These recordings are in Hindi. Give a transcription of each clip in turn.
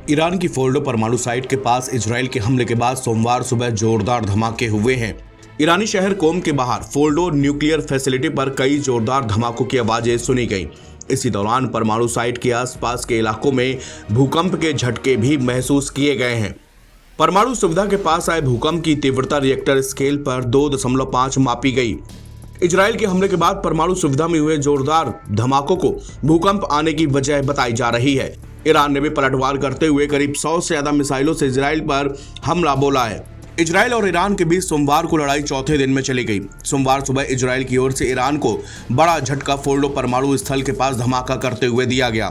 ईरान की फोर्डो परमाणु साइट के पास इजराइल के हमले के बाद सोमवार सुबह जोरदार धमाके हुए हैं। ईरानी शहर कोम के बाहर फोर्डो न्यूक्लियर फैसिलिटी पर कई जोरदार धमाकों की आवाजें सुनी गईं। इसी दौरान परमाणु साइट के आसपास के इलाकों में भूकंप के झटके भी महसूस किए गए हैं। परमाणु सुविधा के पास आए भूकंप की तीव्रता रिएक्टर स्केल पर 2.5 मापी गई। इजराइल के हमले के बाद परमाणु सुविधा में हुए जोरदार धमाकों को भूकंप आने की वजह बताई जा रही है। ईरान ने भी पलटवार करते हुए करीब 100 से ज्यादा मिसाइलों से इजराइल पर हमला बोला है। इजराइल और ईरान के बीच सोमवार को लड़ाई चौथे दिन में चली गई। सोमवार सुबह इजराइल की ओर से ईरान को बड़ा झटका फोर्डो परमाणु स्थल के पास धमाका करते हुए दिया गया।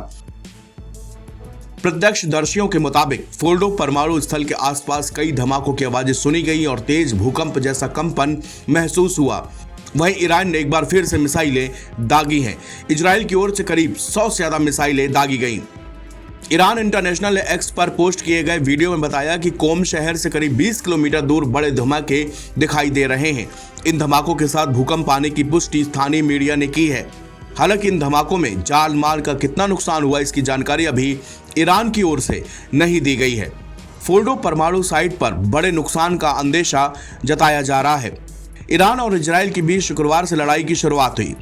प्रत्यक्षदर्शियों के मुताबिक फोर्डो परमाणु स्थल के आसपास कई धमाकों की आवाजें सुनी गई और तेज भूकंप जैसा कंपन महसूस हुआ। वहीं ईरान ने एक बार फिर से मिसाइलें दागी हैं। इजराइल की ओर से करीब 100 से ज्यादा मिसाइलें दागी गईं। ईरान इंटरनेशनल एक्स पर पोस्ट किए गए वीडियो में बताया कि कोम शहर से करीब 20 किलोमीटर दूर बड़े धमाके दिखाई दे रहे हैं। इन धमाकों के साथ भूकंप आने की पुष्टि स्थानीय मीडिया ने की है। हालांकि इन धमाकों में जान माल का कितना नुकसान हुआ इसकी जानकारी अभी ईरान की ओर से नहीं दी गई है। फोर्डो परमाणु साइट पर बड़े नुकसान का अंदेशा जताया जा रहा है। ईरान और इजराइल के बीच शुक्रवार से लड़ाई की शुरुआत हुई।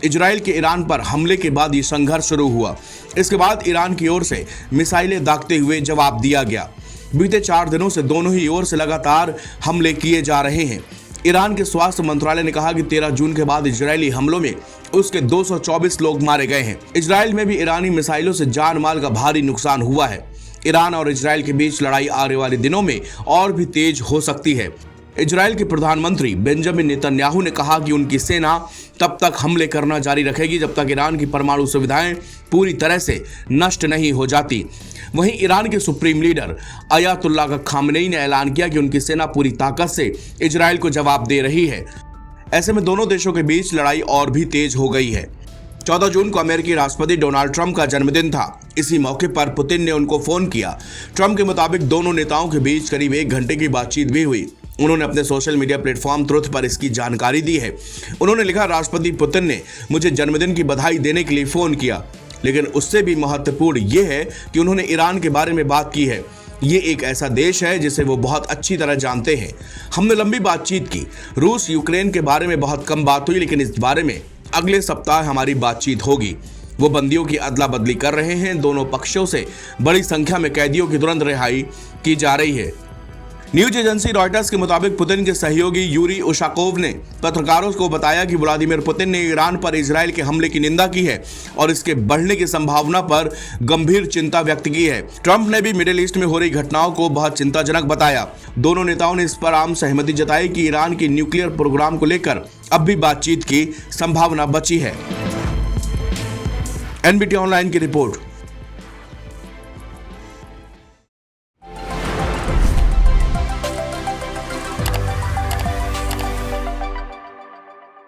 इजराइल के ईरान पर हमले के बाद ये संघर्ष शुरू हुआ। इसके बाद ईरान की ओर से मिसाइलें दागते हुए जवाब दिया गया। बीते 4 दिनों से दोनों ही ओर से लगातार हमले किए जा रहे हैं। ईरान के स्वास्थ्य मंत्रालय ने कहा कि 13 जून के बाद इजरायली हमलों में उसके 224 लोग मारे गए हैं। इजराइल में भी ईरानी मिसाइलों से जान माल का भारी नुकसान हुआ है। ईरान और इजराइल के बीच लड़ाई आने वाले दिनों में और भी तेज हो सकती है। इजराइल के प्रधानमंत्री बेंजामिन नेतन्याहू ने कहा कि उनकी सेना तब तक हमले करना जारी रखेगी जब तक ईरान की परमाणु सुविधाएं पूरी तरह से नष्ट नहीं हो जाती। वहीं ईरान के सुप्रीम लीडर अयातुल्लाह खामेनी ने ऐलान किया कि उनकी सेना पूरी ताकत से इजराइल को जवाब दे रही है। ऐसे में दोनों देशों के बीच लड़ाई और भी तेज हो गई है। 14 जून को अमेरिकी राष्ट्रपति डोनाल्ड ट्रंप का जन्मदिन था। इसी मौके पर पुतिन ने उनको फोन किया। ट्रंप के मुताबिक दोनों नेताओं के बीच करीब 1 घंटे की बातचीत भी हुई। उन्होंने अपने सोशल मीडिया प्लेटफॉर्म ट्रुथ पर इसकी जानकारी दी है। उन्होंने लिखा, राष्ट्रपति पुतिन ने मुझे जन्मदिन की बधाई देने के लिए फोन किया, लेकिन उससे भी महत्वपूर्ण ये है कि उन्होंने ईरान के बारे में बात की है। ये एक ऐसा देश है जिसे वो बहुत अच्छी तरह जानते हैं। हमने लंबी बातचीत की। रूस यूक्रेन के बारे में बहुत कम बात हुई, लेकिन इस बारे में अगले सप्ताह हमारी बातचीत होगी। वो बंदियों की अदला बदली कर रहे हैं। दोनों पक्षों से बड़ी संख्या में कैदियों की तुरंत रिहाई की जा रही है। न्यूज एजेंसी रॉयटर्स के मुताबिक पुतिन के सहयोगी यूरी उशाकोव ने पत्रकारों को बताया कि व्लादिमीर पुतिन ने ईरान पर इजराइल के हमले की निंदा की है और इसके बढ़ने की संभावना पर गंभीर चिंता व्यक्त की है। ट्रंप ने भी मिडिल ईस्ट में हो रही घटनाओं को बहुत चिंताजनक बताया। दोनों नेताओं ने इस पर आम सहमति जताई कि ईरान की न्यूक्लियर प्रोग्राम को लेकर अब भी बातचीत की संभावना बची है। एनबीटी ऑनलाइन की रिपोर्ट।